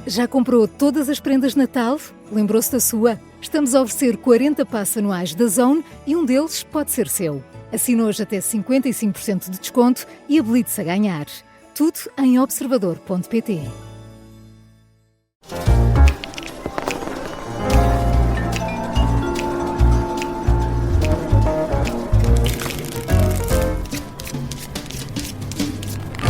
Já comprou todas as prendas de Natal? Lembrou-se da sua? Estamos a oferecer 40 passes anuais da Zone e um deles pode ser seu. Assine hoje até 55% de desconto e habilite-se a ganhar. Tudo em observador.pt.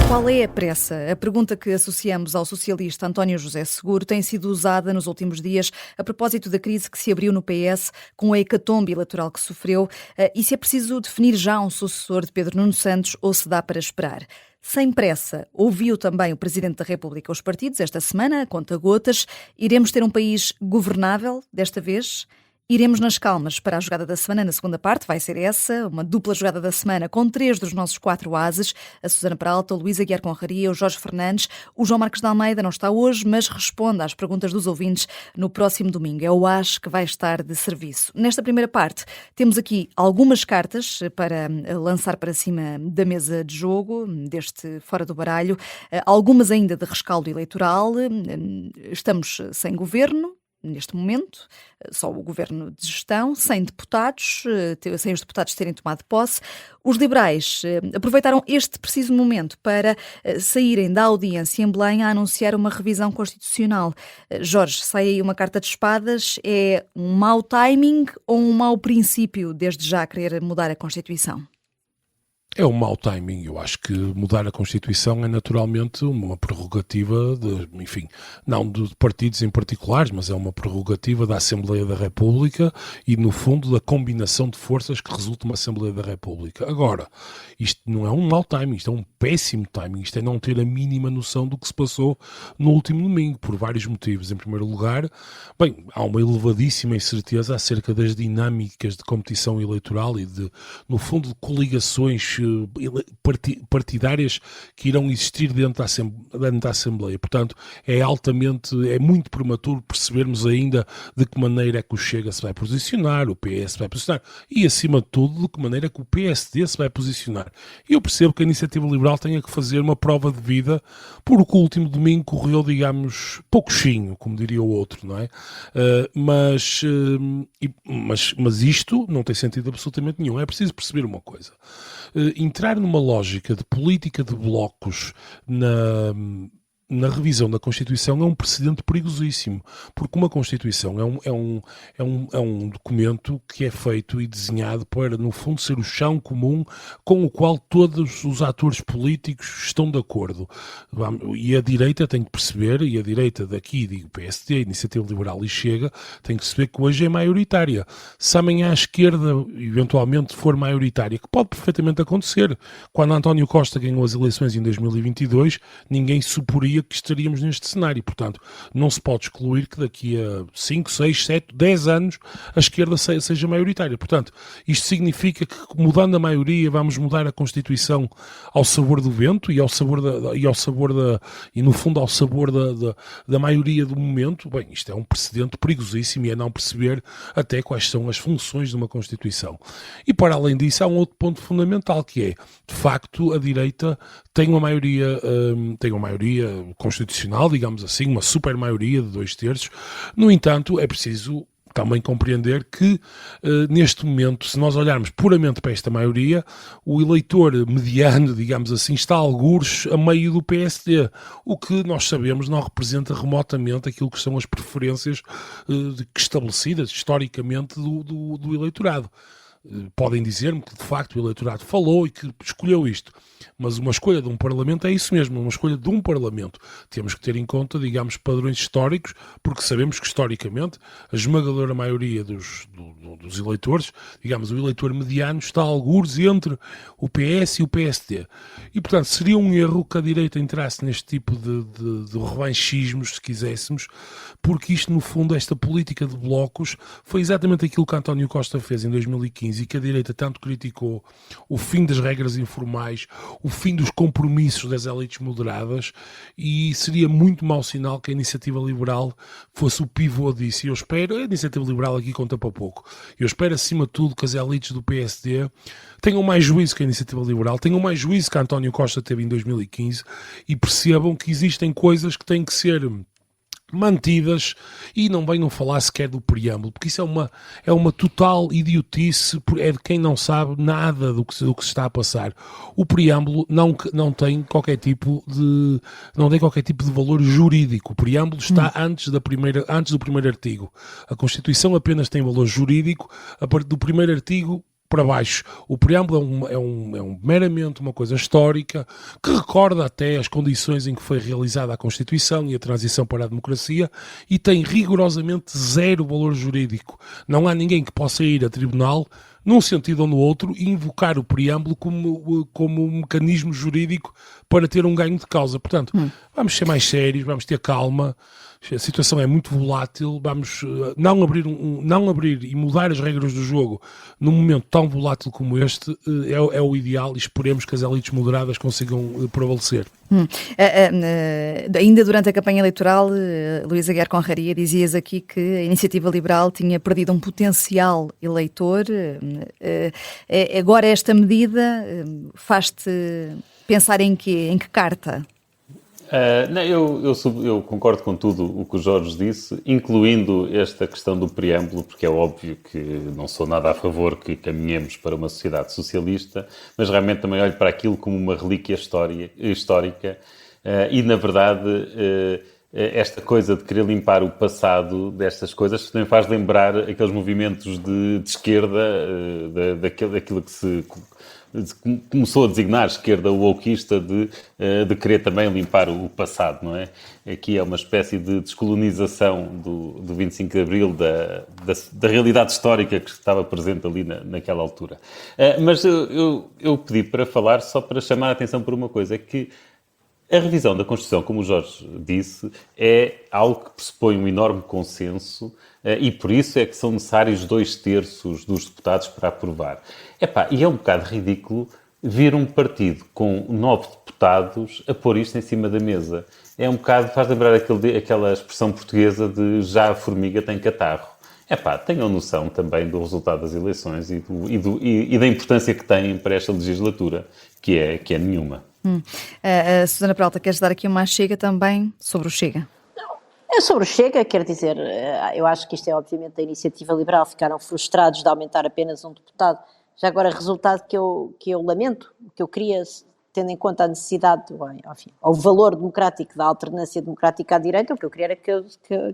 Qual é a pressa? A pergunta que associamos ao socialista António José Seguro tem sido usada nos últimos dias a propósito da crise que se abriu no PS com a hecatombe eleitoral que sofreu e se é preciso definir já um sucessor de Pedro Nuno Santos ou se dá para esperar. Sem pressa, ouviu também o Presidente da República os partidos esta semana, a conta-gotas. Iremos ter um país governável desta vez? Iremos nas calmas para a jogada da semana na segunda parte, vai ser essa, uma dupla jogada da semana com 3 dos nossos 4 ases, a Susana Peralta, o Luís Aguiar Conraria, o Jorge Fernandes. O João Marcos de Almeida não está hoje, mas responde às perguntas dos ouvintes no próximo domingo. É o AS que vai estar de serviço. Nesta primeira parte, temos aqui algumas cartas para lançar para cima da mesa de jogo, deste Fora do Baralho, algumas ainda de rescaldo eleitoral. Estamos sem governo. Neste momento, só o governo de gestão, sem deputados, sem os deputados terem tomado posse. Os liberais aproveitaram este preciso momento para saírem da audiência em Belém a anunciar uma revisão constitucional. Jorge, sai aí uma carta de espadas. É um mau timing ou um mau princípio desde já querer mudar a Constituição? É um mau timing. Eu acho que mudar a Constituição é naturalmente uma prerrogativa, não de partidos em particulares, mas é uma prerrogativa da Assembleia da República e, no fundo, da combinação de forças que resulta uma Assembleia da República. Agora, isto não é um mau timing, isto é um péssimo timing, isto é não ter a mínima noção do que se passou no último domingo, por vários motivos. Em primeiro lugar, há uma elevadíssima incerteza acerca das dinâmicas de competição eleitoral e no fundo, de coligações partidárias que irão existir dentro da Assembleia. Portanto, é muito prematuro percebermos ainda de que maneira é que o Chega se vai posicionar, o PS se vai posicionar e, acima de tudo, de que maneira é que o PSD se vai posicionar. E eu percebo que a Iniciativa Liberal tenha que fazer uma prova de vida porque o último domingo correu, digamos, pouquinho, como diria o outro, não é? Mas isto não tem sentido absolutamente nenhum. É preciso perceber uma coisa. Entrar numa lógica de política de blocos na revisão da Constituição é um precedente perigosíssimo, porque uma Constituição é um documento que é feito e desenhado para, no fundo, ser o chão comum com o qual todos os atores políticos estão de acordo. E a direita tem que perceber, e a direita daqui, digo PSD, Iniciativa Liberal e Chega, tem que perceber que hoje é maioritária. Se amanhã a esquerda, eventualmente, for maioritária, que pode perfeitamente acontecer, quando António Costa ganhou as eleições em 2022, ninguém suporia que estaríamos neste cenário. Portanto, não se pode excluir que daqui a 5, 6, 7, 10 anos a esquerda seja maioritária. Portanto, isto significa que, mudando a maioria, vamos mudar a Constituição ao sabor do vento e no fundo ao sabor da maioria do momento. Isto é um precedente perigosíssimo e é não perceber até quais são as funções de uma Constituição. E, para além disso, há um outro ponto fundamental, que é, de facto, a direita tem uma maioria constitucional, digamos assim, uma super maioria de 2/3. No entanto, é preciso também compreender que, neste momento, se nós olharmos puramente para esta maioria, o eleitor mediano, digamos assim, está a algures a meio do PSD, o que nós sabemos não representa remotamente aquilo que são as preferências estabelecidas historicamente do eleitorado. Podem dizer-me que, de facto, o eleitorado falou e que escolheu isto. Mas uma escolha de um Parlamento é isso mesmo, uma escolha de um Parlamento. Temos que ter em conta, digamos, padrões históricos, porque sabemos que, historicamente, a esmagadora maioria dos eleitores, digamos, o eleitor mediano, está a algures entre o PS e o PSD. E, portanto, seria um erro que a direita entrasse neste tipo de revanchismos, se quiséssemos, porque isto, no fundo, esta política de blocos, foi exatamente aquilo que António Costa fez em 2015 e que a direita tanto criticou: o fim das regras informais, o fim dos compromissos das elites moderadas, e seria muito mau sinal que a Iniciativa Liberal fosse o pivô disso. E eu espero, a Iniciativa Liberal aqui conta para pouco, eu espero acima de tudo que as elites do PSD tenham mais juízo que a Iniciativa Liberal, tenham mais juízo que António Costa teve em 2015 e percebam que existem coisas que têm que ser mantidas, e não venham falar sequer do preâmbulo, porque isso é uma total idiotice, é de quem não sabe nada do que se está a passar. O preâmbulo não tem qualquer tipo de valor jurídico. O preâmbulo está antes do primeiro artigo. A Constituição apenas tem valor jurídico a partir do primeiro artigo para baixo. O preâmbulo é meramente uma coisa histórica que recorda até as condições em que foi realizada a Constituição e a transição para a democracia, e tem rigorosamente zero valor jurídico. Não há ninguém que possa ir a tribunal num sentido ou no outro e invocar o preâmbulo como um mecanismo jurídico para ter um ganho de causa. Portanto, vamos ser mais sérios, vamos ter calma. A situação é muito volátil, vamos não abrir e mudar as regras do jogo num momento tão volátil como este é o ideal, e esperemos que as elites moderadas consigam prevalecer. Ainda durante a campanha eleitoral, Luís Aguiar Conraria, dizias aqui que a Iniciativa Liberal tinha perdido um potencial eleitor. Agora esta medida faz-te pensar em quê? Em que carta? Não, eu concordo com tudo o que o Jorge disse, incluindo esta questão do preâmbulo, porque é óbvio que não sou nada a favor que caminhemos para uma sociedade socialista, mas realmente também olho para aquilo como uma relíquia histórica e, na verdade, esta coisa de querer limpar o passado destas coisas também faz lembrar aqueles movimentos de esquerda, daquilo que se começou a designar esquerda wokeista de querer também limpar o passado, não é? Aqui é uma espécie de descolonização do 25 de Abril, da realidade histórica que estava presente ali naquela altura. Mas eu pedi para falar só para chamar a atenção por uma coisa, é que a revisão da Constituição, como o Jorge disse, é algo que pressupõe um enorme consenso e por isso é que são necessários 2/3 dos deputados para aprovar. E é um bocado ridículo vir um partido com 9 deputados a pôr isto em cima da mesa. É um bocado, faz lembrar aquela expressão portuguesa de já a formiga tem catarro. Tenham noção também do resultado das eleições e da importância que têm para esta legislatura, que é nenhuma. Susana Peralta, queres dar aqui uma chega também sobre o Chega? É sobre o Chega, quer dizer, eu acho que isto é obviamente da Iniciativa Liberal, ficaram frustrados de aumentar apenas um deputado. Já agora, resultado que eu lamento, que eu queria, tendo em conta a necessidade, enfim, o valor democrático da alternância democrática à direita, o que eu queria era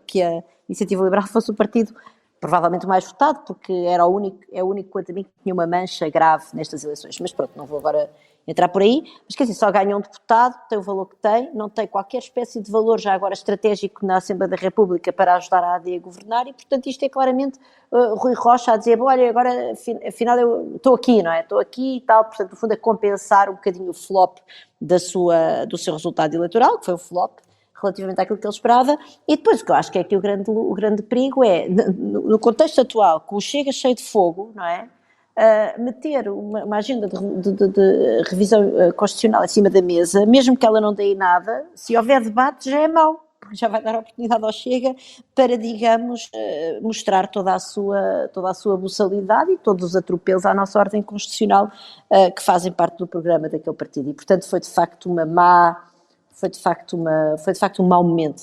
que a Iniciativa Liberal fosse o partido provavelmente o mais votado, porque é o único quanto a mim que tinha uma mancha grave nestas eleições. Mas pronto, não vou agora entrar por aí. Mas quer dizer, só ganha um deputado, tem o valor que tem, não tem qualquer espécie de valor já agora estratégico na Assembleia da República para ajudar a AD a governar, e portanto isto é claramente Rui Rocha a dizer, olha, agora afinal eu estou aqui, não é? Estou aqui e tal, portanto no fundo a compensar um bocadinho o flop do seu resultado eleitoral, que foi um flop relativamente àquilo que ele esperava. E depois o que eu acho que é aqui o grande perigo é, no contexto atual, com o Chega cheio de fogo, não é? Meter uma agenda de revisão constitucional em cima da mesa, mesmo que ela não dê nada, se houver debate já é mau, porque já vai dar a oportunidade ao Chega para, digamos, mostrar toda a sua buçalidade e todos os atropelos à nossa ordem constitucional que fazem parte do programa daquele partido. E portanto foi de facto um mau momento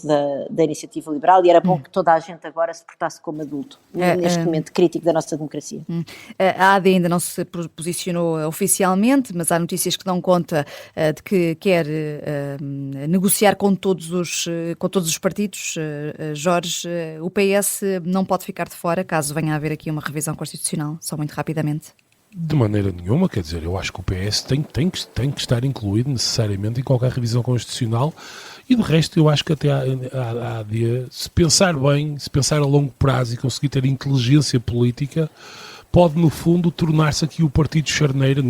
da Iniciativa Liberal, e era bom que toda a gente agora se portasse como adulto, neste momento crítico da nossa democracia. A AD ainda não se posicionou oficialmente, mas há notícias que dão conta de que quer negociar com todos os partidos. Jorge, o PS não pode ficar de fora caso venha a haver aqui uma revisão constitucional, só muito rapidamente. De maneira nenhuma, quer dizer, eu acho que o PS tem que estar incluído necessariamente em qualquer revisão constitucional, e de resto eu acho que até a AD, se pensar bem, se pensar a longo prazo e conseguir ter inteligência política, pode no fundo tornar-se aqui o partido charneira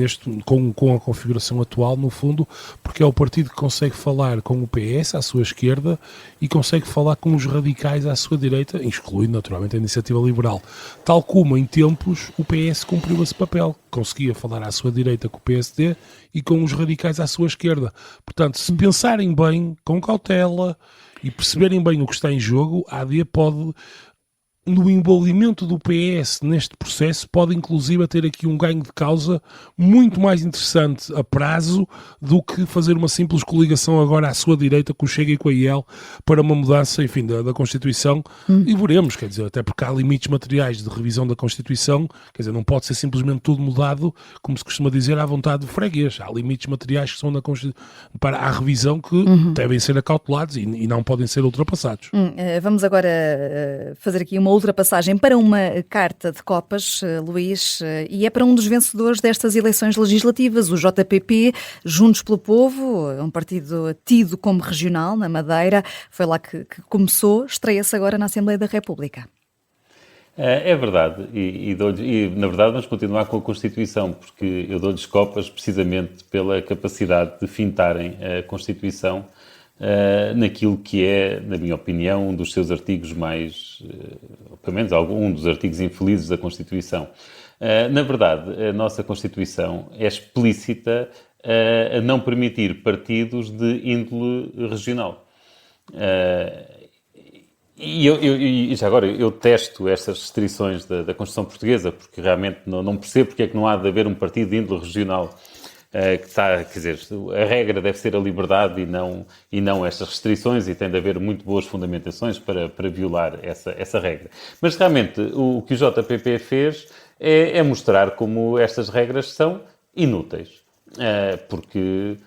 com a configuração atual, no fundo, porque é o partido que consegue falar com o PS à sua esquerda e consegue falar com os radicais à sua direita, excluindo naturalmente a Iniciativa Liberal. Tal como em tempos o PS cumpriu esse papel, conseguia falar à sua direita com o PSD e com os radicais à sua esquerda. Portanto, se pensarem bem, com cautela, e perceberem bem o que está em jogo, a AD pode no envolvimento do PS neste processo pode inclusive ter aqui um ganho de causa muito mais interessante a prazo do que fazer uma simples coligação agora à sua direita com o Chega e com a IEL para uma mudança, enfim, da Constituição. E veremos, quer dizer, até porque há limites materiais de revisão da Constituição, quer dizer, não pode ser simplesmente tudo mudado, como se costuma dizer, à vontade do freguês. Há limites materiais que são para a revisão que devem ser acautelados e não podem ser ultrapassados. Vamos agora fazer aqui uma ultrapassagem para uma carta de copas, Luís, e é para um dos vencedores destas eleições legislativas, o JPP, Juntos pelo Povo, um partido tido como regional na Madeira. Foi lá que começou, estreia-se agora na Assembleia da República. É verdade, e na verdade vamos continuar com a Constituição, porque eu dou-lhes copas precisamente pela capacidade de fintarem a Constituição naquilo que é, na minha opinião, um dos seus artigos mais, pelo menos um dos artigos infelizes da Constituição. Na verdade, a nossa Constituição é explícita a não permitir partidos de índole regional. E já agora, eu testo estas restrições da Constituição Portuguesa, porque realmente não percebo porque é que não há de haver um partido de índole regional que está, quer dizer, a regra deve ser a liberdade e não estas restrições, e tem de haver muito boas fundamentações para violar essa regra. Mas realmente o que o JPP fez é mostrar como estas regras são inúteis, porque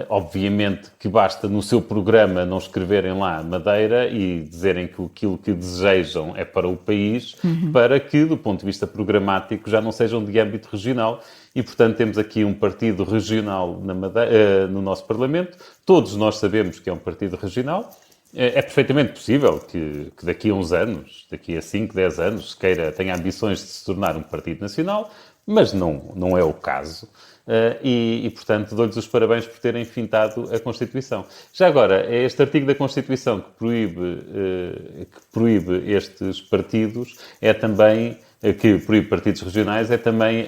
obviamente que basta no seu programa não escreverem lá Madeira e dizerem que aquilo que desejam é para o país, para que, do ponto de vista programático, já não sejam de âmbito regional. E, portanto, temos aqui um partido regional na Madeira, no nosso Parlamento. Todos nós sabemos que é um partido regional. É perfeitamente possível que daqui a uns anos, daqui a 5, 10 anos, tenha ambições de se tornar um partido nacional, mas não é o caso. Portanto, dou-lhes os parabéns por terem fintado a Constituição. Já agora, é este artigo da Constituição que proíbe estes partidos, que proíbe partidos regionais, é também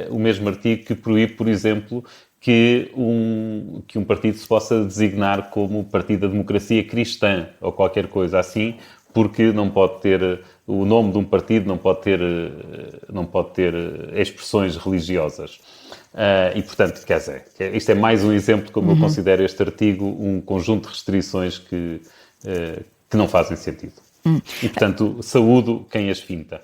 o mesmo artigo que proíbe, por exemplo, que um partido se possa designar como Partido da Democracia Cristã, ou qualquer coisa assim, porque não pode ter, o nome de um partido não pode ter expressões religiosas. E, portanto, quer dizer, isto é mais um exemplo de como eu considero este artigo um conjunto de restrições que não fazem sentido. E, portanto, saúdo quem as finta.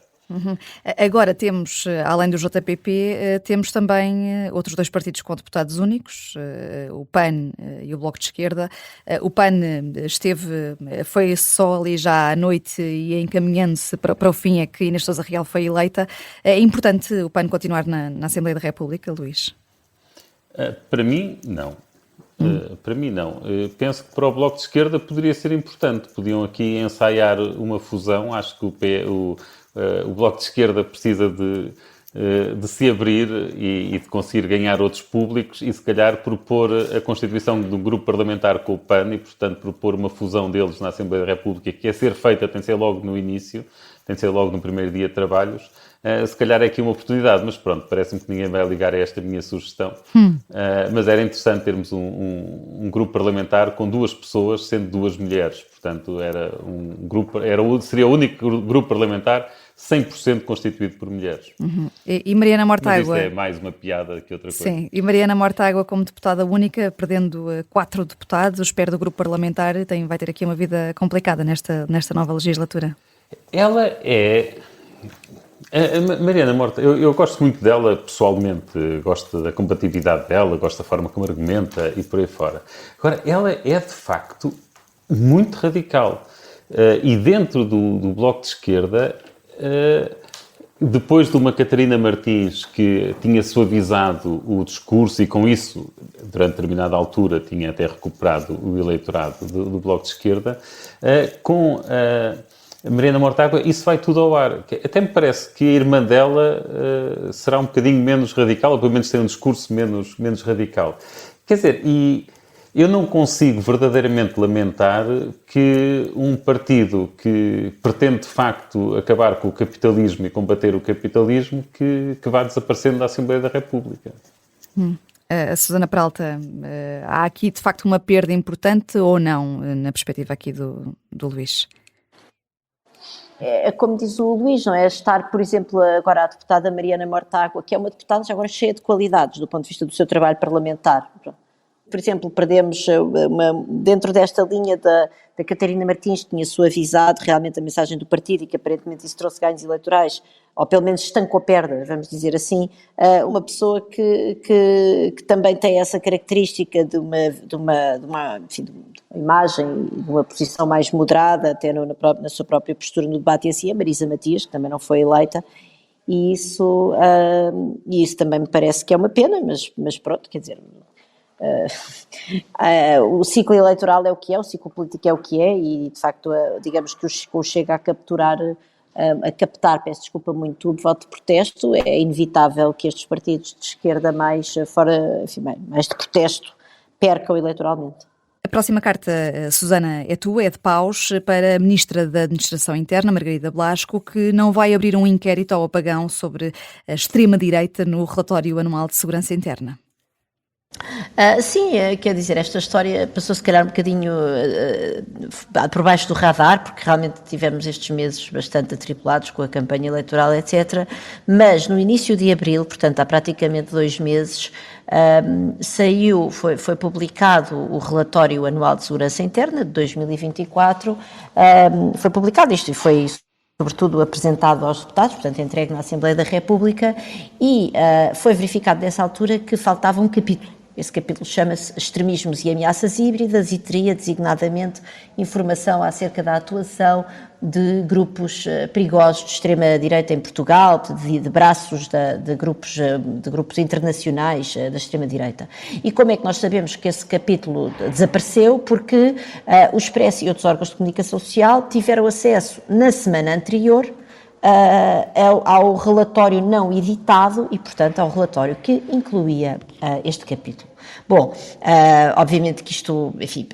Agora temos, além do JPP, temos também outros dois partidos com deputados únicos, o PAN e o Bloco de Esquerda. O PAN foi só ali já à noite e encaminhando-se para o fim é que Inês Sousa Real foi eleita. É importante o PAN continuar na Assembleia da República, Luís? Para mim, não. Para mim, não. Penso que para o Bloco de Esquerda poderia ser importante. Podiam aqui ensaiar uma fusão. Acho que o Bloco de Esquerda precisa de se abrir e de conseguir ganhar outros públicos e, se calhar, propor a constituição de um grupo parlamentar com o PAN e, portanto, propor uma fusão deles na Assembleia da República, que é ser feita, tem de ser logo no início, tem de ser logo no primeiro dia de trabalhos. Se calhar é aqui uma oportunidade, mas pronto, parece-me que ninguém vai ligar a esta minha sugestão. Mas era interessante termos um grupo parlamentar com duas pessoas, sendo duas mulheres. Portanto, seria o único grupo parlamentar 100% constituído por mulheres. E Mariana Mortágua... Mas isto é mais uma piada que outra coisa. Sim, e Mariana Mortágua como deputada única, perdendo 4 deputados, espero do grupo parlamentar, vai ter aqui uma vida complicada nesta nova legislatura. Ela é... A Mariana Morta, eu gosto muito dela pessoalmente, gosto da combatividade dela, gosto da forma como argumenta e por aí fora. Agora, ela é de facto muito radical. E dentro do Bloco de Esquerda, depois de uma Catarina Martins que tinha suavizado o discurso e com isso, durante determinada altura, tinha até recuperado o eleitorado do Bloco de Esquerda, com a Mariana Mortágua, isso vai tudo ao ar. Até me parece que a irmã dela será um bocadinho menos radical, ou pelo menos tem um discurso menos radical. Quer dizer, e eu não consigo verdadeiramente lamentar que um partido que pretende, de facto, acabar com o capitalismo e combater o capitalismo, que vá desaparecendo da Assembleia da República. Susana Peralta, há aqui, de facto, uma perda importante ou não, na perspectiva aqui do Luís? É como diz o Luís, não é? Estar, por exemplo, agora a deputada Mariana Mortágua, que é uma deputada já agora cheia de qualidades do ponto de vista do seu trabalho parlamentar. Por exemplo, perdemos dentro desta linha da Catarina Martins, que tinha suavizado realmente a mensagem do partido e que aparentemente isso trouxe ganhos eleitorais, ou pelo menos estancou a perda, vamos dizer assim, uma pessoa que também tem essa característica de uma imagem, de uma posição mais moderada, até na sua própria postura no debate, e assim a Marisa Matias, que também não foi eleita, e isso também me parece que é uma pena, mas pronto, quer dizer... o ciclo eleitoral é o que é, o ciclo político é o que é, e de facto digamos que o Chega a captar, peço desculpa, muito o voto de protesto. É inevitável que estes partidos de esquerda mais de protesto percam eleitoralmente. A próxima carta, Susana, é tua, é de Paus, para a Ministra da Administração Interna, Margarida Blasco, que não vai abrir um inquérito ao apagão sobre a extrema-direita no relatório anual de segurança interna. Sim, quer dizer, esta história passou se calhar um bocadinho por baixo do radar, porque realmente tivemos estes meses bastante atribulados com a campanha eleitoral, etc. Mas no início de abril, portanto há praticamente 2 meses, foi publicado o relatório anual de segurança interna de 2024, foi publicado isto e foi sobretudo apresentado aos deputados, portanto entregue na Assembleia da República, e foi verificado nessa altura que faltava um capítulo. Esse capítulo chama-se Extremismos e Ameaças Híbridas e teria designadamente informação acerca da atuação de grupos perigosos de extrema-direita em Portugal, de braços de grupos internacionais da extrema-direita. E como é que nós sabemos que esse capítulo desapareceu? Porque o Expresso e outros órgãos de comunicação social tiveram acesso na semana anterior ao relatório não editado e, portanto, ao relatório que incluía este capítulo. Bom, obviamente que isto, enfim,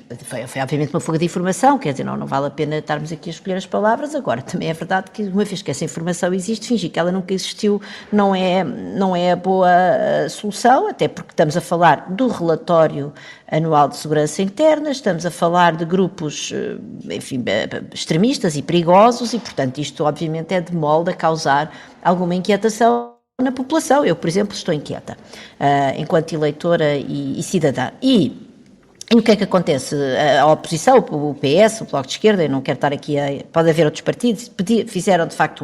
foi obviamente uma fuga de informação, quer dizer, não vale a pena estarmos aqui a escolher as palavras. Agora, também é verdade que, uma vez que essa informação existe, fingir que ela nunca existiu não é a boa solução, até porque estamos a falar do relatório anual de segurança interna, estamos a falar de grupos, enfim, extremistas e perigosos e, portanto, isto obviamente é de molde a causar alguma inquietação na população. Eu, por exemplo, estou inquieta enquanto eleitora e cidadã. E o que é que acontece? A oposição, o PS, o Bloco de Esquerda, eu não quero estar aqui pode haver outros partidos, fizeram de facto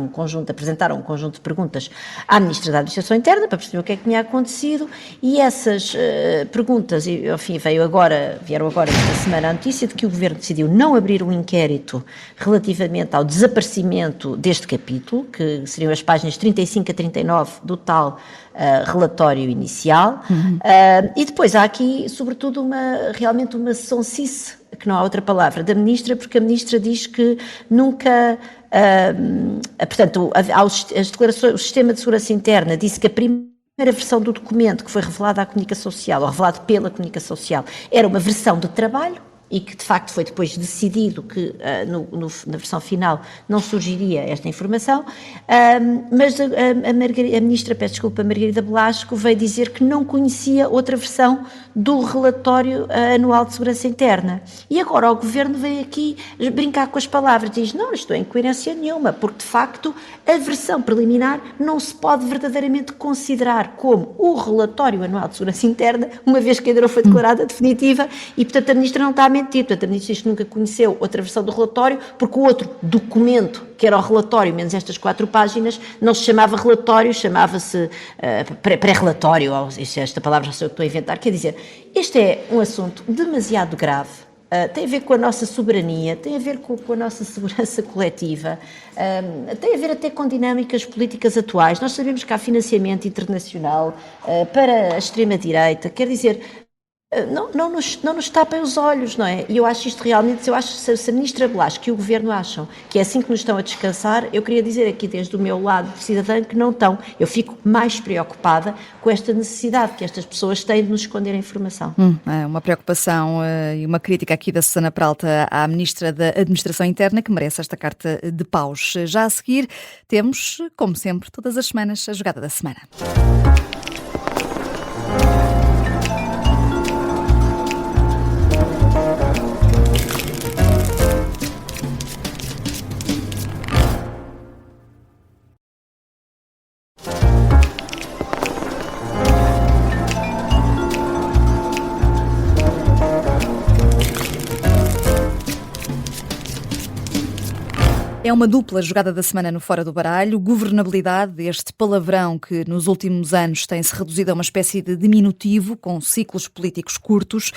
apresentaram um conjunto de perguntas à Ministra da Administração Interna para perceber o que é que tinha acontecido, e essas perguntas, enfim, vieram agora esta semana a notícia de que o Governo decidiu não abrir um inquérito relativamente ao desaparecimento deste capítulo, que seriam as páginas 35 a 39 do tal relatório inicial. E depois há aqui, sobretudo, realmente uma sonsice, que não há outra palavra, da Ministra, porque a Ministra diz que nunca... portanto, as declarações, o Sistema de Segurança Interna disse que a primeira versão do documento que foi revelada à comunicação social, ou revelado pela comunicação social, era uma versão de trabalho, e que de facto foi depois decidido que na versão final não surgiria esta informação, mas a Ministra, peço desculpa, Margarida Blasco, veio dizer que não conhecia outra versão do relatório anual de segurança interna. E agora o Governo veio aqui brincar com as palavras, diz, não estou em coerência nenhuma, porque de facto a versão preliminar não se pode verdadeiramente considerar como o relatório anual de segurança interna, uma vez que ainda não foi declarada definitiva, e portanto a Ministra não está a mentir. Portanto, a Ministra diz que nunca conheceu outra versão do relatório, porque o outro documento, que era o relatório, menos estas 4 páginas, não se chamava relatório, chamava-se pré-relatório, esta palavra já sei o que estou a inventar. Quer dizer, este é um assunto demasiado grave, tem a ver com a nossa soberania, tem a ver com a nossa segurança coletiva, tem a ver até com dinâmicas políticas atuais. Nós sabemos que há financiamento internacional para a extrema-direita, quer dizer... Não nos tapem os olhos, não é? E eu acho isto realmente, se a Ministra Blasco e o Governo acham que é assim que nos estão a descansar, eu queria dizer aqui desde o meu lado de cidadã que não estão. Eu fico mais preocupada com esta necessidade que estas pessoas têm de nos esconder a informação. É uma preocupação e uma crítica aqui da Susana Peralta à Ministra da Administração Interna, que merece esta carta de paus. Já a seguir temos, como sempre, todas as semanas, a jogada da semana. É uma dupla jogada da semana no Fora do Baralho. Governabilidade, este palavrão que nos últimos anos tem-se reduzido a uma espécie de diminutivo, com ciclos políticos curtos.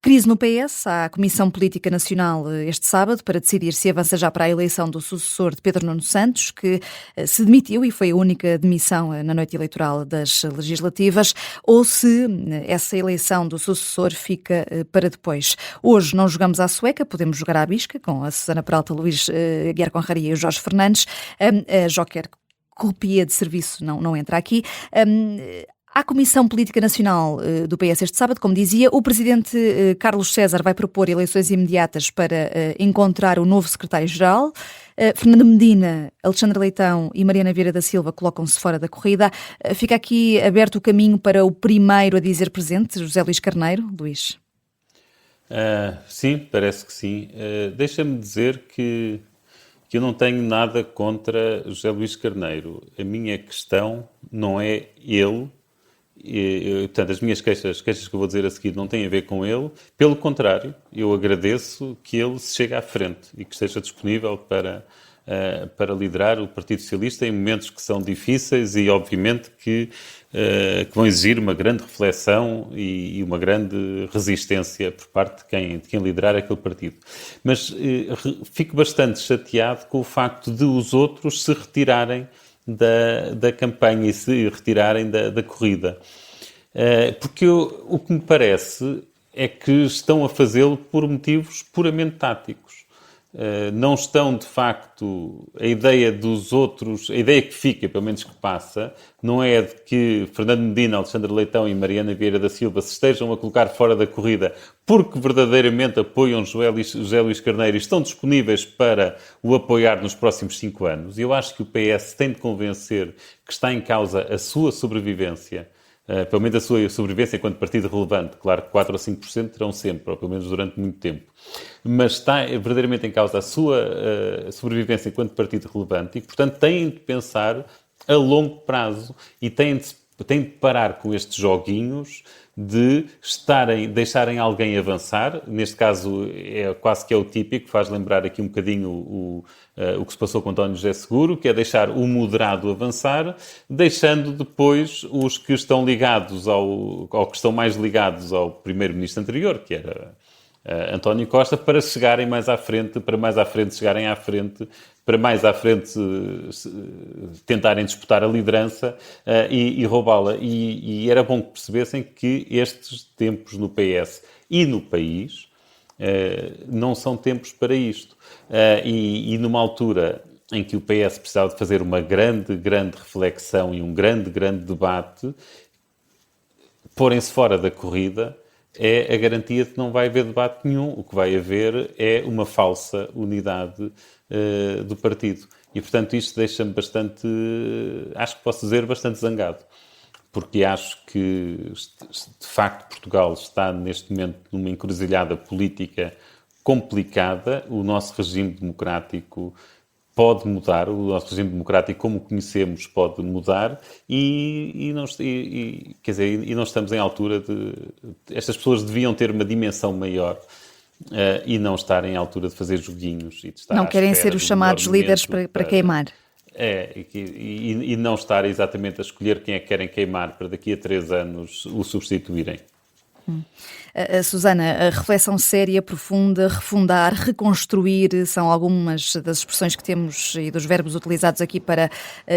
Crise no PS. Há a Comissão Política Nacional este sábado para decidir se avança já para a eleição do sucessor de Pedro Nuno Santos, que se demitiu e foi a única demissão na noite eleitoral das legislativas, ou se essa eleição do sucessor fica para depois. Hoje não jogamos à sueca, podemos jogar à bisca, com a Susana Peralta, Luís Guiar Conraria e o Jorge Fernandes. A Joker copia de serviço não entra aqui. À Comissão Política Nacional do PS este sábado, como dizia, o presidente Carlos César vai propor eleições imediatas para encontrar o novo secretário-geral. Fernando Medina, Alexandre Leitão e Mariana Vieira da Silva colocam-se fora da corrida. Fica aqui aberto o caminho para o primeiro a dizer presente, José Luís Carneiro. Luís? Sim, parece que sim. Deixa-me dizer que eu não tenho nada contra José Luís Carneiro. A minha questão não é ele. Portanto, as minhas queixas que eu vou dizer a seguir não têm a ver com ele. Pelo contrário, eu agradeço que ele se chegue à frente e que esteja disponível para liderar o Partido Socialista em momentos que são difíceis e, obviamente, que vão exigir uma grande reflexão e uma grande resistência por parte de quem liderar aquele partido. Mas fico bastante chateado com o facto de os outros se retirarem da campanha e se retirarem da corrida. Porque o que me parece é que estão a fazê-lo por motivos puramente táticos. Não estão, de facto, a ideia dos outros, a ideia que fica, pelo menos que passa, não é de que Fernando Medina, Alexandre Leitão e Mariana Vieira da Silva se estejam a colocar fora da corrida porque verdadeiramente apoiam José Luís Carneiro e estão disponíveis para o apoiar nos próximos 5 anos. Eu acho que o PS tem de convencer que está em causa a sua sobrevivência, pelo menos a sua sobrevivência enquanto partido relevante. Claro que 4 ou 5% terão sempre, ou pelo menos durante muito tempo. Mas está verdadeiramente em causa a sua sobrevivência enquanto partido relevante e, portanto, têm de pensar a longo prazo e têm de parar com estes joguinhos de deixarem alguém avançar. Neste caso, quase que é o típico, faz lembrar aqui um bocadinho o que se passou com António José Seguro, que é deixar o moderado avançar, deixando depois os que estão ligados ou que estão mais ligados ao primeiro-ministro anterior, que era António Costa, para chegarem mais à frente, para mais à frente chegarem à frente, para mais à frente tentarem disputar a liderança e roubá-la. E era bom que percebessem que estes tempos no PS e no país não são tempos para isto. E numa altura em que o PS precisava de fazer uma grande reflexão e um grande debate, porem-se fora da corrida é a garantia de que não vai haver debate nenhum. O que vai haver é uma falsa unidade do partido. E, portanto, isto deixa-me bastante, acho que posso dizer, bastante zangado. Porque acho que, de facto, Portugal está, neste momento, numa encruzilhada política complicada. O nosso regime democrático pode mudar, o nosso regime democrático, como o conhecemos, pode mudar e não estamos em altura de... Estas pessoas deviam ter uma dimensão maior e não estarem em altura de fazer joguinhos. E de estar não querem ser os chamados líderes para queimar. E não estar exatamente a escolher quem é que querem queimar para daqui a 3 anos o substituírem. Susana, a reflexão séria, profunda, refundar, reconstruir, são algumas das expressões que temos e dos verbos utilizados aqui para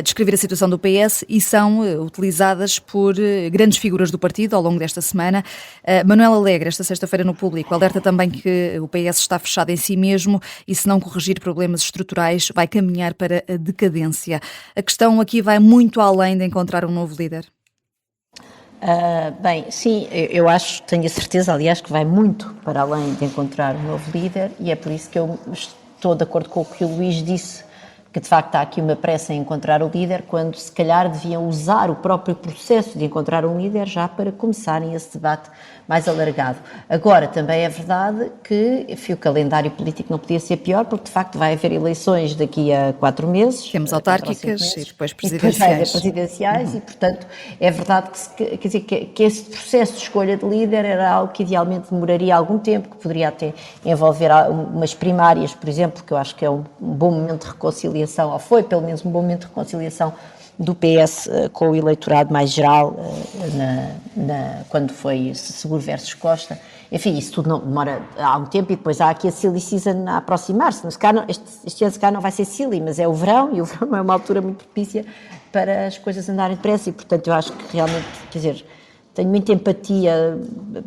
descrever a situação do PS e são utilizadas por grandes figuras do partido ao longo desta semana. Manuel Alegre, esta sexta-feira no Público, alerta também que o PS está fechado em si mesmo e, se não corrigir problemas estruturais, vai caminhar para a decadência. A questão aqui vai muito além de encontrar um novo líder. Bem, sim, eu acho, tenho a certeza, aliás, que vai muito para além de encontrar um novo líder e é por isso que eu estou de acordo com o que o Luís disse porque de facto há aqui uma pressa em encontrar o líder, quando se calhar deviam usar o próprio processo de encontrar um líder já para começarem esse debate mais alargado. Agora, também é verdade que, enfim, o calendário político não podia ser pior, porque de facto vai haver eleições daqui a 4 meses. Temos autárquicas e depois Depois vai haver presidenciais. presidenciais e, portanto, é verdade quer dizer, que esse processo de escolha de líder era algo que idealmente demoraria algum tempo, que poderia até envolver umas primárias, por exemplo, que eu acho que é um bom momento de reconciliação, ou foi pelo menos um bom momento de reconciliação do PS com o eleitorado mais geral, quando foi Seguro versus Costa. Enfim, isso tudo não demora há um tempo, e depois há aqui a silly season a aproximar-se. Este ano, se calhar, não vai ser silly, mas é o verão, e o verão é uma altura muito propícia para as coisas andarem depressa, e, portanto, eu acho que realmente, quer dizer, tenho muita empatia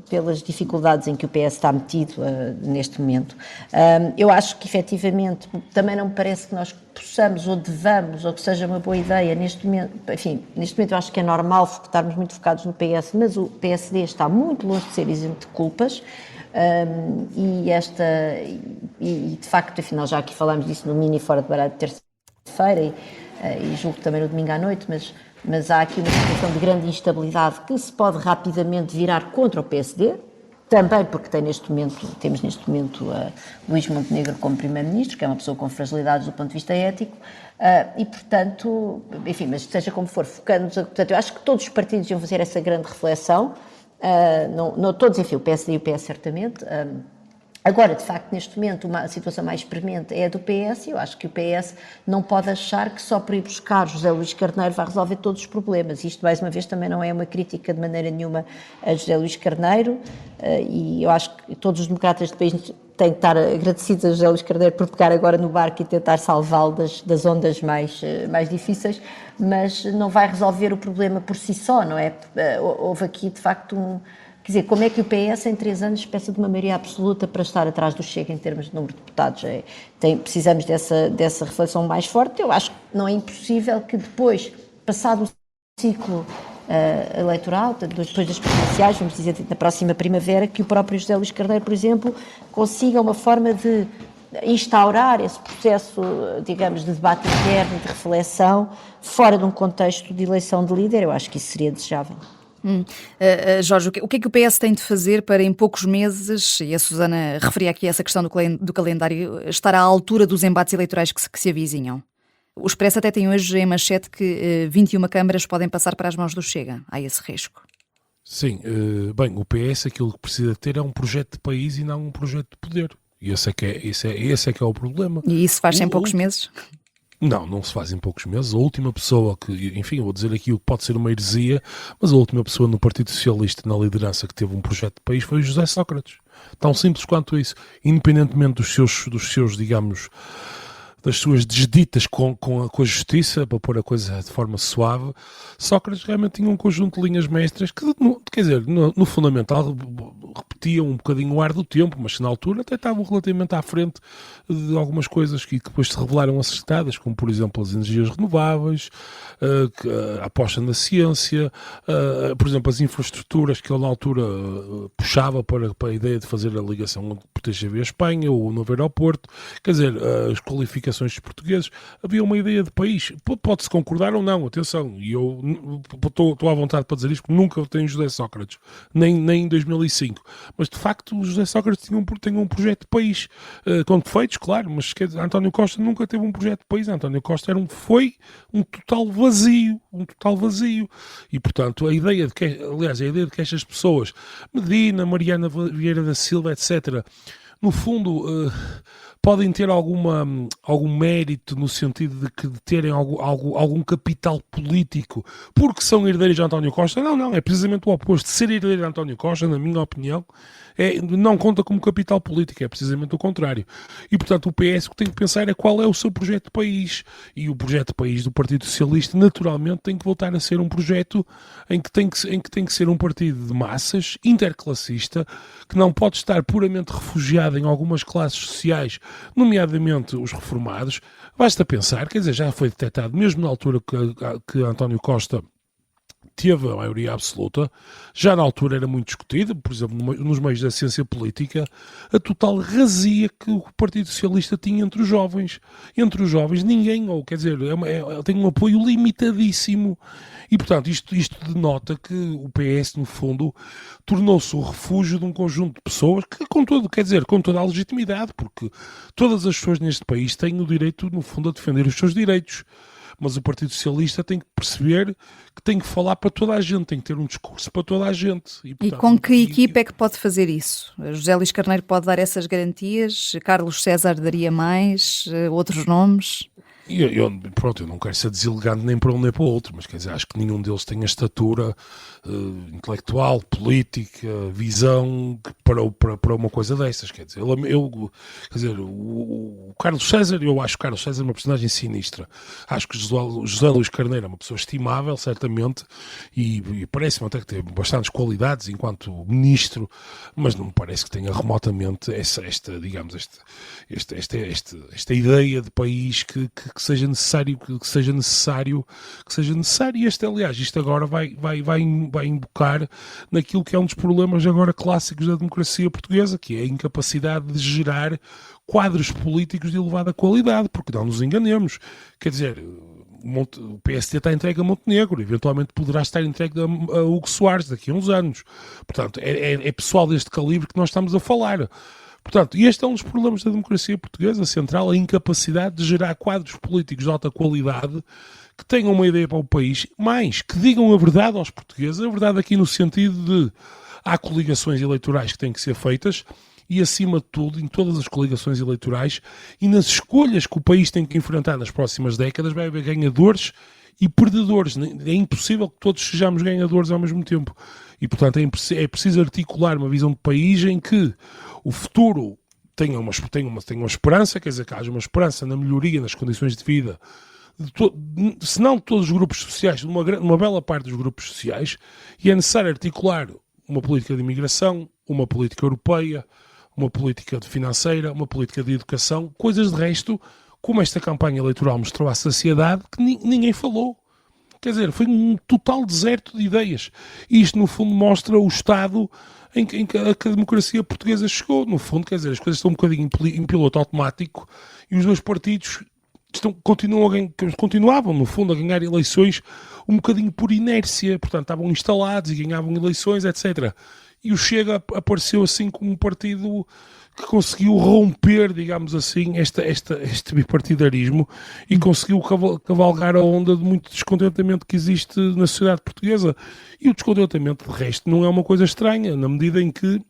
pelas dificuldades em que o PS está metido neste momento. Eu acho que, efetivamente, também não me parece que nós possamos ou devamos, ou que seja uma boa ideia neste momento. Enfim, neste momento eu acho que é normal estarmos muito focados no PS, mas o PSD está muito longe de ser isento de culpas. E de facto, afinal, já aqui falámos disso no mini Fora de Baralho de terça-feira e julgo também no domingo à noite, mas há aqui uma situação de grande instabilidade que se pode rapidamente virar contra o PSD, também porque temos neste momento Luís Montenegro como Primeiro-Ministro, que é uma pessoa com fragilidades do ponto de vista ético, e portanto, enfim, mas seja como for, focando-nos, portanto, eu acho que todos os partidos iam fazer essa grande reflexão, não todos, enfim, o PSD e o PS certamente. Agora, de facto, neste momento, a situação mais premente é a do PS, e eu acho que o PS não pode achar que só por ir buscar José Luís Carneiro vai resolver todos os problemas. Isto, mais uma vez, também não é uma crítica de maneira nenhuma a José Luís Carneiro, e eu acho que todos os democratas do país têm que estar agradecidos a José Luís Carneiro por pegar agora no barco e tentar salvá-lo das ondas mais difíceis, mas não vai resolver o problema por si só, não é? Houve aqui, de facto, quer dizer, como é que o PS em 3 anos peça de uma maioria absoluta para estar atrás do Chega em termos de número de deputados? Precisamos dessa reflexão mais forte. Eu acho que não é impossível que depois, passado o ciclo eleitoral, depois das presidenciais, vamos dizer, na próxima primavera, que o próprio José Luís Carneiro, por exemplo, consiga uma forma de instaurar esse processo, digamos, de debate interno, de reflexão, fora de um contexto de eleição de líder. Eu acho que isso seria desejável. Jorge, o que é que o PS tem de fazer para em poucos meses, e a Susana referia aqui a essa questão do calendário, estar à altura dos embates eleitorais que se avizinham? O Expresso até tem hoje em manchete que 21 câmaras podem passar para as mãos do Chega. Há esse risco. Sim, bem, o PS aquilo que precisa ter é um projeto de país e não um projeto de poder. E esse é que é o problema. E isso faz-se em poucos meses? Não se faz em poucos meses. A última pessoa que, enfim, eu vou dizer aqui o que pode ser uma heresia, mas a última pessoa no Partido Socialista, na liderança, que teve um projeto de país foi o José Sócrates. Tão simples quanto isso. Independentemente dos seus, digamos, das suas desditas com a justiça, para pôr a coisa de forma suave, Sócrates realmente tinha um conjunto de linhas mestras que, quer dizer, no fundamental repetiam um bocadinho o ar do tempo, mas que na altura até estavam relativamente à frente de algumas coisas que depois se revelaram acertadas, como por exemplo as energias renováveis, a aposta na ciência, por exemplo as infraestruturas que ele na altura puxava para a ideia de fazer a ligação por TGV a Espanha, ou o novo aeroporto, quer dizer, as qualificações dos portugueses. Havia uma ideia de país, pode-se concordar ou não, atenção, e eu estou à vontade para dizer isto, porque nunca votei em José Sócrates, nem em 2005, mas de facto o José Sócrates tinha um projeto de país, com defeitos, claro, mas António Costa nunca teve um projeto de país. António Costa foi um total vazio, e portanto a ideia de que estas pessoas, Medina, Mariana Vieira da Silva, etc., no fundo podem ter algum mérito no sentido de terem algum capital político porque são herdeiros de António Costa. Não, é precisamente o oposto. Ser herdeiro de António Costa, na minha opinião, não conta como capital político, é precisamente o contrário. E portanto o PS o que tem que pensar é qual é o seu projeto de país, e o projeto de país do Partido Socialista naturalmente tem que voltar a ser um projeto em que tem que ser um partido de massas, interclassista, que não pode estar puramente refugiado em algumas classes sociais, nomeadamente os reformados. Basta pensar, quer dizer, já foi detectado mesmo na altura que António Costa teve a maioria absoluta, já na altura era muito discutida, por exemplo, nos meios da ciência política, a total razia que o Partido Socialista tinha entre os jovens. Entre os jovens, ninguém, ou quer dizer, tem um apoio limitadíssimo. E, portanto, isto denota que o PS, no fundo, tornou-se o refúgio de um conjunto de pessoas que, com toda a legitimidade, porque todas as pessoas neste país têm o direito, no fundo, a defender os seus direitos. Mas o Partido Socialista tem que perceber que tem que falar para toda a gente, tem que ter um discurso para toda a gente. E com que equipa é que pode fazer isso? José Luís Carneiro pode dar essas garantias? Carlos César daria mais? Outros nomes? Eu não quero ser deselegante nem para um nem para o outro, mas quer dizer, acho que nenhum deles tem a estatura intelectual, política, visão para uma coisa dessas. Quer dizer, o Carlos César, eu acho que o Carlos César é uma personagem sinistra. Acho que José Luís Carneiro é uma pessoa estimável, certamente, e parece-me até que tem bastantes qualidades enquanto ministro, mas não me parece que tenha remotamente esta ideia de país que seja necessário, e isto agora vai embocar naquilo que é um dos problemas agora clássicos da democracia portuguesa, que é a incapacidade de gerar quadros políticos de elevada qualidade, porque não nos enganemos, quer dizer, o PSD está entregue a Montenegro, eventualmente poderá estar entregue a Hugo Soares daqui a uns anos, portanto é pessoal deste calibre que nós estamos a falar. Portanto, este é um dos problemas da democracia portuguesa central, a incapacidade de gerar quadros políticos de alta qualidade que tenham uma ideia para o país, mas que digam a verdade aos portugueses, a verdade aqui no sentido de há coligações eleitorais que têm que ser feitas e, acima de tudo, em todas as coligações eleitorais e nas escolhas que o país tem que enfrentar nas próximas décadas, vai haver ganhadores e perdedores. É impossível que todos sejamos ganhadores ao mesmo tempo. E, portanto, é preciso articular uma visão de país em que o futuro tenha uma esperança, quer dizer, que haja uma esperança na melhoria nas condições de vida, se não de todos os grupos sociais, de uma bela parte dos grupos sociais, e é necessário articular uma política de imigração, uma política europeia, uma política financeira, uma política de educação, coisas de resto, como esta campanha eleitoral mostrou à sociedade, que ninguém falou. Quer dizer, foi um total deserto de ideias. E isto, no fundo, mostra o estado em que a democracia portuguesa chegou. No fundo, quer dizer, as coisas estão um bocadinho em piloto automático e os dois partidos continuavam, no fundo, a ganhar eleições um bocadinho por inércia. Portanto, estavam instalados e ganhavam eleições, etc. E o Chega apareceu assim como um partido que conseguiu romper, digamos assim, este bipartidarismo e conseguiu cavalgar a onda de muito descontentamento que existe na sociedade portuguesa. E o descontentamento, de resto, não é uma coisa estranha, na medida em que,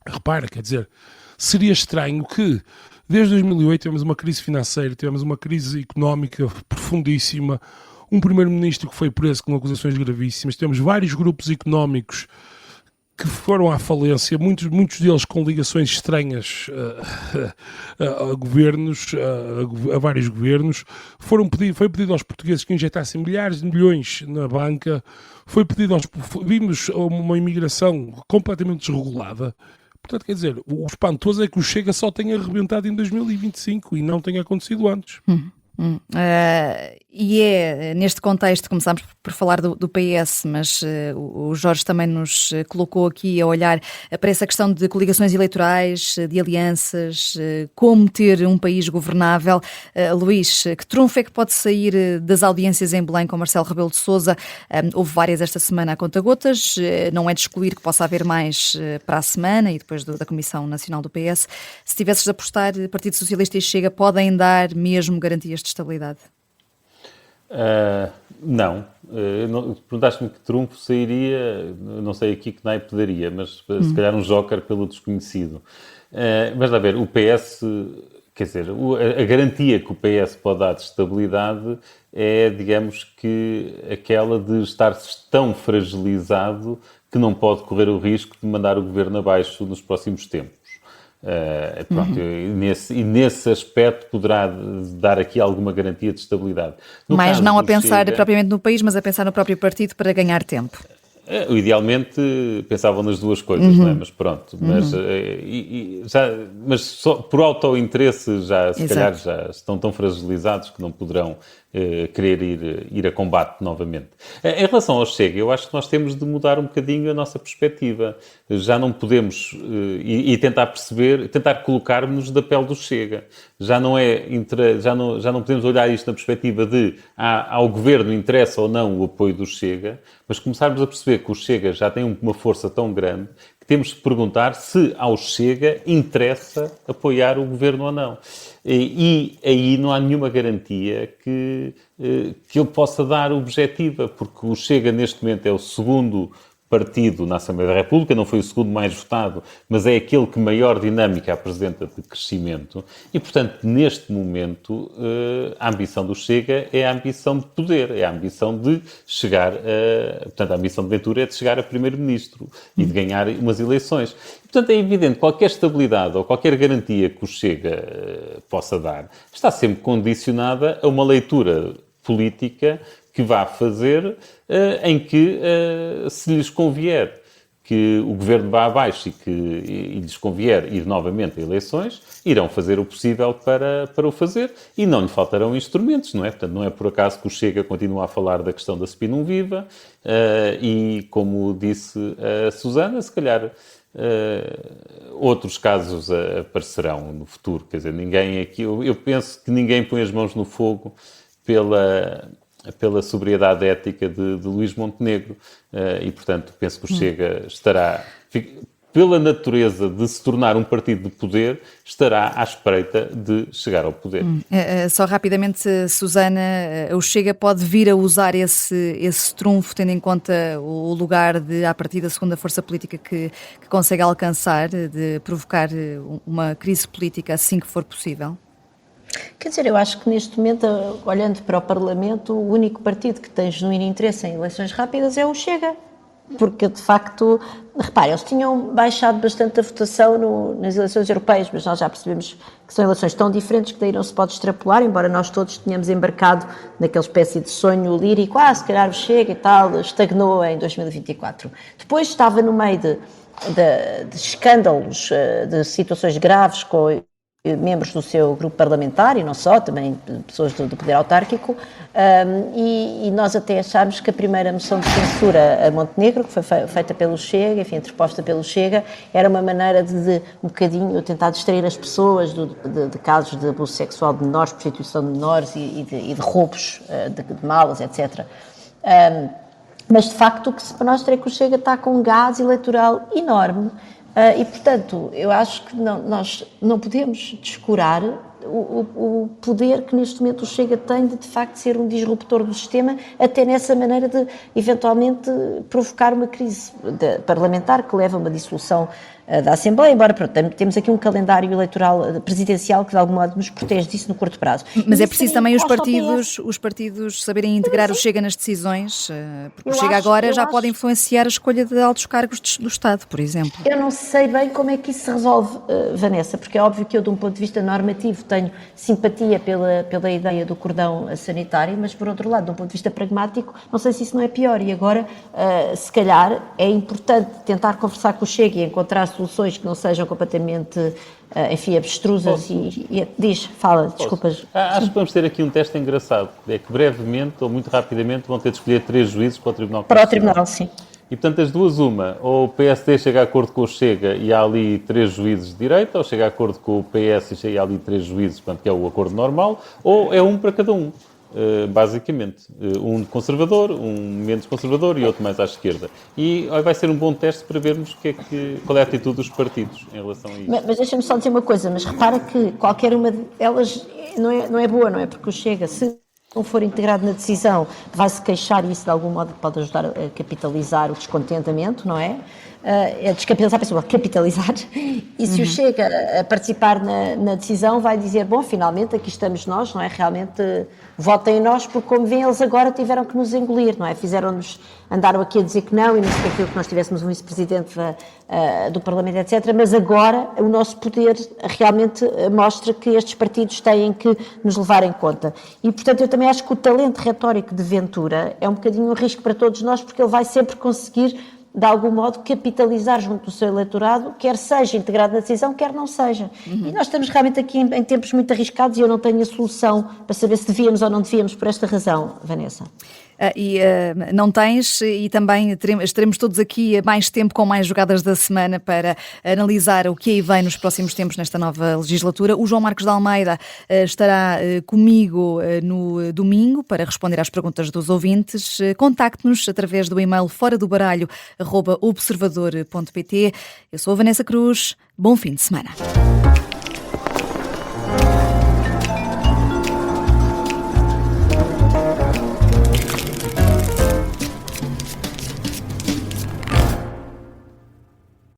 repara, quer dizer, seria estranho que, desde 2008, tivemos uma crise financeira, tivemos uma crise económica profundíssima, um primeiro-ministro que foi preso com acusações gravíssimas, temos vários grupos económicos que foram à falência, muitos deles com ligações estranhas a governos, a vários governos. Foi pedido aos portugueses que injetassem milhares de milhões na banca, vimos uma imigração completamente desregulada. Portanto, quer dizer, o espantoso é que o Chega só tenha arrebentado em 2025 e não tenha acontecido antes. E é neste contexto, começámos por falar do PS, mas o Jorge também nos colocou aqui a olhar para essa questão de coligações eleitorais, de alianças, como ter um país governável. Luís, que trunfo é que pode sair das audiências em Belém com Marcelo Rebelo de Sousa? Houve várias esta semana a conta-gotas, não é de excluir que possa haver mais para a semana e depois da Comissão Nacional do PS. Se tivesses de apostar, Partido Socialista e Chega podem dar mesmo garantias de estabilidade? Não. Perguntaste-me que trunfo sairia, não sei aqui que naipe daria, mas se calhar um joker pelo desconhecido. Mas, a ver, o PS, quer dizer, a garantia que o PS pode dar de estabilidade é, digamos que, aquela de estar tão fragilizado que não pode correr o risco de mandar o governo abaixo nos próximos tempos. E nesse aspecto poderá dar aqui alguma garantia de estabilidade. Mas não a pensar propriamente no país, mas a pensar no próprio partido para ganhar tempo. Idealmente pensavam nas duas coisas, não é? Mas pronto, mas só por autointeresse se calhar já estão tão fragilizados que não poderão querer ir a combate novamente. Em relação ao Chega, eu acho que nós temos de mudar um bocadinho a nossa perspectiva. Já não podemos tentar perceber, tentar colocar-nos da pele do Chega. Já não podemos olhar isto na perspectiva de ao governo interessa ou não o apoio do Chega, mas começarmos a perceber que o Chega já tem uma força tão grande que temos de perguntar se ao Chega interessa apoiar o governo ou não. E aí não há nenhuma garantia que ele possa dar objetiva, porque o Chega neste momento é o segundo partido na Assembleia da República, não foi o segundo mais votado, mas é aquele que maior dinâmica apresenta de crescimento e, portanto, neste momento, a ambição do Chega é a ambição de poder, é a ambição de chegar, portanto, a ambição de Ventura é de chegar a primeiro-ministro e de ganhar umas eleições. Portanto, é evidente que qualquer estabilidade ou qualquer garantia que o Chega possa dar está sempre condicionada a uma leitura política que vá fazer em que, se lhes convier que o governo vá abaixo e lhes convier ir novamente a eleições, irão fazer o possível para o fazer e não lhe faltarão instrumentos, não é? Portanto, não é por acaso que o Chega continua a falar da questão da SPI não viva e, como disse a Susana, se calhar outros casos aparecerão no futuro. Quer dizer, ninguém aqui... Eu penso que ninguém põe as mãos no fogo pela sobriedade ética de Luís Montenegro e, portanto, penso que o Chega estará, pela natureza de se tornar um partido de poder, estará à espreita de chegar ao poder. Só rapidamente, Susana, o Chega pode vir a usar esse trunfo, tendo em conta o lugar de, à partida, da segunda força política que consegue alcançar, de provocar uma crise política assim que for possível? Quer dizer, eu acho que neste momento, olhando para o Parlamento, o único partido que tem genuíno interesse em eleições rápidas é o Chega. Porque, de facto, repare, eles tinham baixado bastante a votação nas eleições europeias, mas nós já percebemos que são eleições tão diferentes que daí não se pode extrapolar, embora nós todos tenhamos embarcado naquela espécie de sonho lírico, se calhar o Chega e tal, estagnou em 2024. Depois estava no meio de escândalos, de situações graves com membros do seu grupo parlamentar e não só, também pessoas do poder autárquico, e nós até achámos que a primeira moção de censura a Montenegro, que foi feita pelo Chega, enfim, interposta pelo Chega, era uma maneira de um bocadinho tentar distrair as pessoas de casos de abuso sexual de menores, prostituição de menores e de roubos de malas, etc. Mas de facto o que se mostra é que o Chega está com um gás eleitoral enorme. E, portanto, eu acho que nós não podemos descurar o poder que neste momento o Chega tem de facto ser um disruptor do sistema, até nessa maneira de eventualmente provocar uma crise parlamentar que leva a uma dissolução da Assembleia, embora pronto, temos aqui um calendário eleitoral presidencial que de algum modo nos protege disso no curto prazo. Mas é preciso também os partidos saberem integrar o Chega nas decisões, porque o Chega agora já pode influenciar a escolha de altos cargos do Estado, por exemplo. Eu não sei bem como é que isso se resolve, Vanessa, porque é óbvio que eu, de um ponto de vista normativo, tenho simpatia pela ideia do cordão sanitário, mas por outro lado, de um ponto de vista pragmático, não sei se isso não é pior e agora, se calhar, é importante tentar conversar com o Chega e encontrar soluções que não sejam completamente, enfim, abstrusas desculpas. Acho que vamos ter aqui um teste engraçado, é que brevemente ou muito rapidamente vão ter de escolher 3 juízes para o Tribunal Constitucional. Para o Tribunal, sim. E, portanto, as duas, ou o PSD chega a acordo com o Chega e há ali 3 juízes de direita, ou chega a acordo com o PS e chega ali 3 juízes, portanto, que é o acordo normal, ou é um para cada um. Basicamente, um conservador, um menos conservador e outro mais à esquerda. E vai ser um bom teste para vermos qual é a atitude dos partidos em relação a isso. Mas deixa-me só dizer uma coisa, mas repara que qualquer uma delas não é boa, não é? Porque o Chega, se não for integrado na decisão, vai-se queixar e isso de algum modo pode ajudar a capitalizar o descontentamento, não é? Capitalizar, e se o Chega a participar na decisão vai dizer, bom, finalmente aqui estamos nós, não é? Realmente votem em nós, porque como veem eles agora tiveram que nos engolir, não é? Fizeram-nos andaram aqui a dizer que não e não se quer que nós tivéssemos um vice-presidente do Parlamento, etc. Mas agora o nosso poder realmente mostra que estes partidos têm que nos levar em conta. E, portanto, eu também acho que o talento retórico de Ventura é um bocadinho um risco para todos nós, porque ele vai sempre conseguir, de algum modo, capitalizar junto do seu eleitorado, quer seja integrado na decisão, quer não seja. E nós estamos realmente aqui em tempos muito arriscados e eu não tenho a solução para saber se devíamos ou não devíamos por esta razão, Vanessa. Não tens, e também estaremos todos aqui mais tempo com mais jogadas da semana para analisar o que aí vem nos próximos tempos nesta nova legislatura. O João Marcos de Almeida estará comigo no domingo para responder às perguntas dos ouvintes. Contacte-nos através do e-mail foradobaralho@observador.pt. Eu sou a Vanessa Cruz. Bom fim de semana.